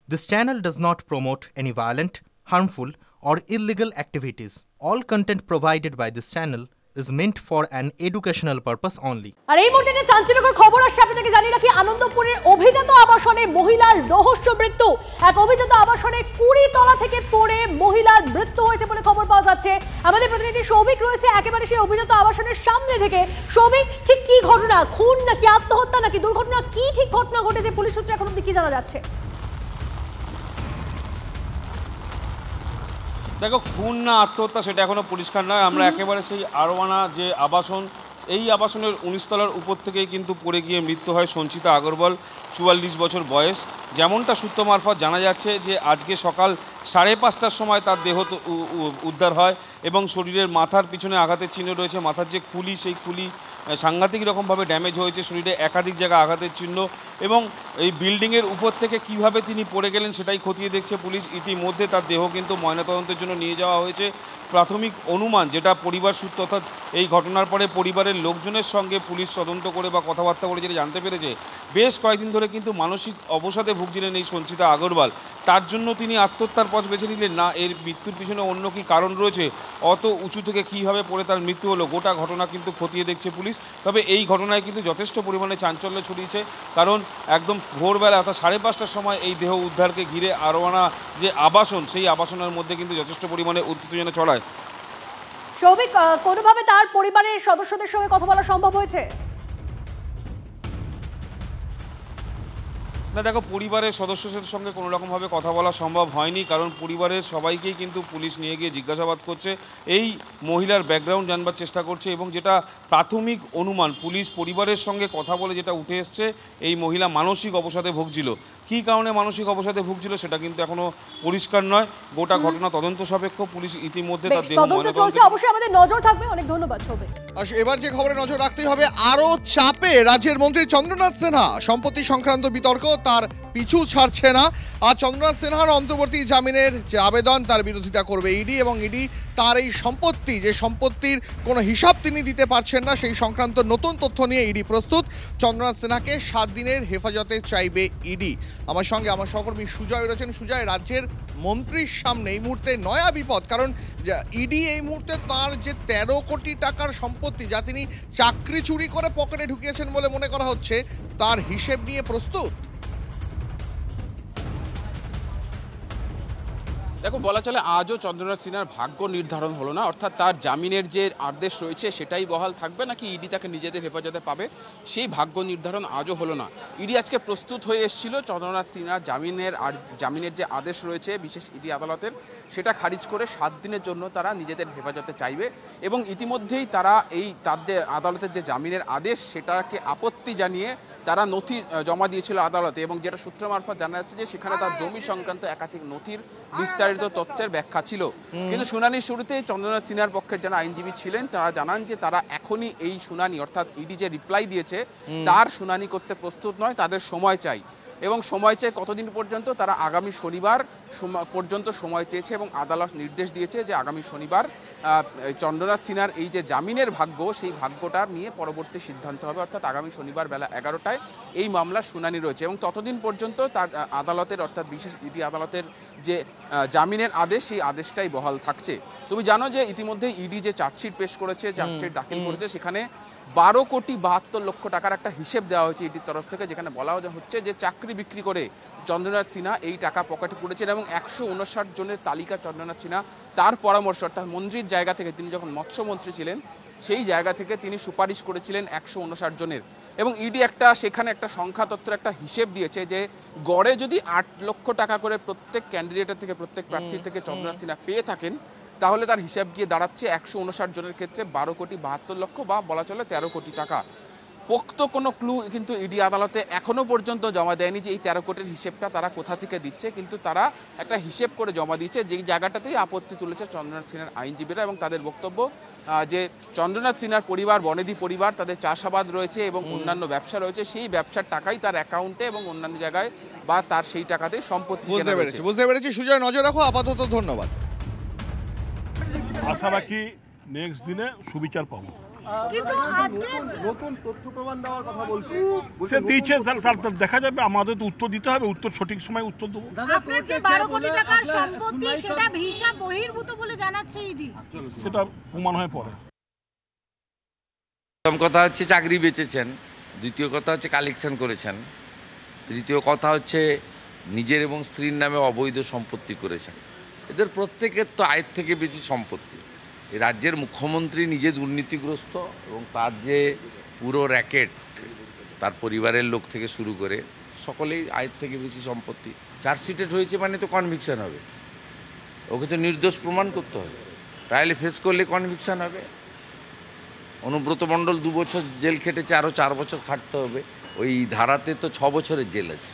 This channel does not promote any violent, harmful, or illegal activities. All content provided by this channel is meant for an educational purpose only. আর এই মুহূর্তে একটা চাঞ্চল্যকর খবর আসছে আপনাদেরকে জানিয়ে রাখি, আনন্দপুরের অভিজাত আবাসনে মহিলার রহস্য মৃত্যু। এক অভিজাত আবাসনে 20 তলা থেকে পড়ে মহিলার মৃত্যু হয়েছে বলে খবর পাওয়া যাচ্ছে। আমাদের প্রতিনিধি সৌভিক রয়েছে একেবারে সেই অভিজাত আবাসনের সামনে থেকে। সৌভিক, ঠিক কি ঘটনা? খুন নাকি আত্মহত্যা নাকি দুর্ঘটনা? কি ঠিক ঘটনা ঘটেছে পুলিশ সূত্রে এখন অবধি কি জানা যাচ্ছে? দেখো, খুন না আত্মহত্যা সেটা এখনো পরিষ্কার নয়। আমরা একেবারে সেই আরওয়ানা যে আবাসন, এই আবাসনের 19 তলার উপর থেকেই কিন্তু পড়ে গিয়ে মৃত্যু হয় সঞ্চিতা আগরওয়াল, 44 বছর বয়স। যেমনটা সূত্র মারফত জানা যাচ্ছে যে আজকে সকাল 5:30টার সময় তার দেহ উদ্ধার হয় এবং শরীরের মাথার পিছনে আঘাতের চিহ্ন রয়েছে। মাথার যে খুলি, সেই খুলি সাংঘাতিক রকমভাবে ড্যামেজ হয়েছে, শরীরে একাধিক জায়গায় আঘাতের চিহ্ন, এবং এই বিল্ডিংয়ের উপর থেকে কিভাবে তিনি পড়ে গেলেন সেটাই খতিয়ে দেখছে পুলিশ। ইতিমধ্যে তার দেহ কিন্তু ময়নাতদন্তের জন্য নিয়ে যাওয়া হয়েছে। প্রাথমিক অনুমান, যেটা পরিবার সূত্র, অর্থাৎ এই ঘটনার পরে পরিবারের লোকজনের সঙ্গে পুলিশ তদন্ত করে বা কথাবার্তা করে যেটা জানতে পেরেছে, বেশ কয়েকদিন ধরে কিন্তু মানসিক অবসাদে ভুগছিলেন এই সঞ্চিতা আগরওয়াল। তার জন্য তিনি আত্মহত্যার পথ বেছে নিলেন না, এর মৃত্যুর পিছনে অন্য কি কারণ রয়েছে, অত উঁচু থেকে কীভাবে পড়ে তার মৃত্যু হলো, গোটা ঘটনা কিন্তু খতিয়ে দেখছে পুলিশ। তবে এই ঘটনায় কিন্তু যথেষ্ট পরিমাণে চাঞ্চল্য ছড়িয়েছে, কারণ একদম ভোরবেলা অর্থাৎ 5:30টার সময় এই দেহ উদ্ধারকে ঘিরে আরওয়ানা যে আবাসন, সেই আবাসনের মধ্যে কিন্তু যথেষ্ট পরিমাণে উত্তেজনা ছড়ায়। সৌভিক, কোনোভাবে তার পরিবারের সদস্যদের সঙ্গে কথা বলা সম্ভব হয়েছে? না, দেখো, পরিবারের সদস্যদের সঙ্গে কোনো রকমভাবে কথা বলা সম্ভব হয়নি, কারণ পরিবারের সবাইকেই কিন্তু পুলিশ নিয়ে গিয়ে জিজ্ঞাসাবাদ করছে, এই মহিলার ব্যাকগ্রাউন্ড জানবার চেষ্টা করছে, এবং যেটা প্রাথমিক অনুমান পুলিশ পরিবারের সঙ্গে কথা বলে যেটা উঠে এসছে, এই মহিলা মানসিক অবসাদে ভুগছিল। কী কারণে মানসিক অবসাদে ভুগছিল সেটা কিন্তু এখনো পরিষ্কার নয়। গোটা ঘটনা তদন্ত সাপেক্ষ, পুলিশ ইতিমধ্যে তার দেহ তদন্ত চলছে, অবশ্যই আমাদের নজর থাকবে। অনেক ধন্যবাদ সৌভিক। এবার যে খবরে নজর রাখতেই হবে, আরো চাপে রাজ্যের মন্ত্রী চন্দ্রনাথ সিনহা। সম্পত্তি সংক্রান্ত বিতর্ক তার পিছু ছাড়ছে না। আর চন্দ্রনাথ সিনহার অন্তর্বর্তী জামিনের যে আবেদন, তার বিরোধিতা করবে ইডি, এবং ইডি তার এই সম্পত্তি, যে সম্পত্তির কোনো হিসাব তিনি দিতে পারছেন না, সেই সংক্রান্ত নতুন তথ্য নিয়ে ইডি প্রস্তুত। চন্দ্রনাথ সিনহাকে 7 দিনের হেফাজতে চাইবে ইডি। আমার সঙ্গে আমার সহকর্মী সুজয় রয়েছেন। সুজয়, রাজ্যের মন্ত্রীর সামনে এই মুহূর্তে নয়া বিপদ, কারণ ইডি এই মুহূর্তে তার যে 13 কোটি টাকার সম্পত্তি, যা তিনি চাকরি চুরি করে পকেটে ঢুকিয়েছেন বলে মনে করা হচ্ছে, তার হিসেব নিয়ে প্রস্তুত। দেখো, বলা চলে আজও চন্দ্রনাথ সিনহার ভাগ্য নির্ধারণ হলো না, অর্থাৎ তার জামিনের যে আদেশ রয়েছে সেটাই বহাল থাকবে নাকি ইডি তাকে নিজেদের হেফাজতে পাবে, সেই ভাগ্য নির্ধারণ আজও হলো না। ইডি আজকে প্রস্তুত হয়ে এসেছিল চন্দ্রনাথ সিনহার জামিনের যে আদেশ রয়েছে বিশেষ ইডি আদালতের, সেটা খারিজ করে 7 দিনের জন্য তারা নিজেদের হেফাজতে চাইবে, এবং ইতিমধ্যেই তারা তার যে আদালতের যে জামিনের আদেশ সেটাকে আপত্তি জানিয়ে তারা নথি জমা দিয়েছিল আদালতে, এবং যেটা সূত্র মারফত জানা যাচ্ছে যে সেখানে তার জমি সংক্রান্ত একাধিক নথির বিস্তারিত তথ্যের ব্যাখ্যা ছিল। কিন্তু শুনানির শুরুতে চন্দ্রনাথ সিনহার পক্ষের যারা আইনজীবী ছিলেন তারা জানান যে তারা এখনই এই শুনানি, অর্থাৎ ইডি যে রিপ্লাই দিয়েছে তার শুনানি করতে প্রস্তুত নয়, তাদের সময় চাই। এবং সময় চেয়ে কতদিন পর্যন্ত? তারা আগামী শনিবার পর্যন্ত সময় চেয়েছে, এবং আদালত নির্দেশ দিয়েছে যে আগামী শনিবার চন্দ্রনাথ সিনহার এই যে জামিনের ভাগ্য, সেই ভাগ্যটা নিয়ে পরবর্তী সিদ্ধান্ত হবে, অর্থাৎ আগামী শনিবার বেলা 11টায় এই মামলার শুনানি রয়েছে, এবং ততদিন পর্যন্ত তার আদালতের, অর্থাৎ বিশেষ ইডি আদালতের যে জামিনের আদেশ, সেই আদেশটাই বহাল থাকছে। তুমি জানো যে ইতিমধ্যে ইডি যে চার্জশিট পেশ করেছে, চার্জশিট দাখিল করেছে, সেখানে 12,72,00,000 টাকার একটা হিসেব দেওয়া হয়েছে ইডির তরফ থেকে, যেখানে বলা হচ্ছে যে চাকরি বিক্রি করে চন্দ্রনাথ সিনহা এই টাকা পকেটে পুড়েছেন, এবং 159 জনের তালিকা চন্দ্রনাথ সিনহা তার পরামর্শ, অর্থাৎ মন্ত্রীর জায়গা থেকে, তিনি যখন মৎস্যমন্ত্রী ছিলেন সেই জায়গা থেকে তিনি সুপারিশ করেছিলেন 159 জনের, এবং ইডি সেখানে একটা সংখ্যাতত্ত্বের একটা হিসেব দিয়েছে যে গড়ে যদি 8 লক্ষ টাকা করে প্রত্যেক ক্যান্ডিডেটের থেকে, প্রত্যেক প্রার্থীর থেকে চন্দ্রনাথ সিনহা পেয়ে থাকেন, তাহলে তার হিসাব গিয়ে দাঁড়াচ্ছে 159 জনের ক্ষেত্রে 12,72,00,000, বা বলা চলে 13 কোটি টাকা। পোক্ত কোনো ক্লু কিন্তু ইডি আদালতে এখনো পর্যন্ত জমা দেয়নি যে এই 13 কোটির হিসেবটা তারা কোথা থেকে দিচ্ছে, কিন্তু তারা একটা হিসেব করে জমা দিয়েছে, যেই জায়গাটাতেই আপত্তি তুলেছে চন্দ্রনাথ সিনহার আইনজীবীরা, এবং তাদের বক্তব্য যে চন্দ্রনাথ সিনহার পরিবার, বনেদি পরিবার, তাদের চাষাবাদ রয়েছে এবং অন্যান্য ব্যবসা রয়েছে, সেই ব্যবসার টাকাই তার অ্যাকাউন্টে এবং অন্যান্য জায়গায় বা তার সেই টাকাতে সম্পত্তি। বুঝতে পেরেছি সুজয়, নজর রাখো। আপাতত ধন্যবাদ। আশা রাখি নেক্সট দিনে সুবিচার পাবো। কিন্তু আজকে নতুন তথ্য প্রমাণ দেওয়ার কথা বলছে সে দিয়েছে, তার দেখা যাবে। আমাদের তো উত্তর দিতে হবে, উত্তর সঠিক সময় উত্তর দেবো। আপনার যে 12 কোটি টাকার সম্পত্তি সেটা হিসাব বহির্ভূত বলে জানাচ্ছে ইডি, সেটা প্রমাণ হয়ে পড়ে। প্রথম কথা হচ্ছে চাকরি বেচেছেন, দ্বিতীয় কথা হচ্ছে কালেকশন করেছেন, তৃতীয় কথা হচ্ছে নিজের এবং স্ত্রীর নামে অবৈধ সম্পত্তি করেছেন। এদের প্রত্যেকের তো আয়ের থেকে বেশি সম্পত্তি। এই রাজ্যের মুখ্যমন্ত্রী নিজে দুর্নীতিগ্রস্ত এবং তার যে পুরো র্যাকেট, তার পরিবারের লোক থেকে শুরু করে সকলেই আয়ের থেকে বেশি সম্পত্তি। চার্জশিটেড হয়েছে মানে তো কনভিকশন হবে, ওকে তো নির্দোষ প্রমাণ করতে হবে। ট্রায়ালে ফেস করলে কনভিকশন হবে। অনুব্রত মণ্ডল 2 বছর জেল খেটেছে, আরও 4 বছর খাটতে হবে। ওই ধারাতে তো 6 বছরের জেল আছে।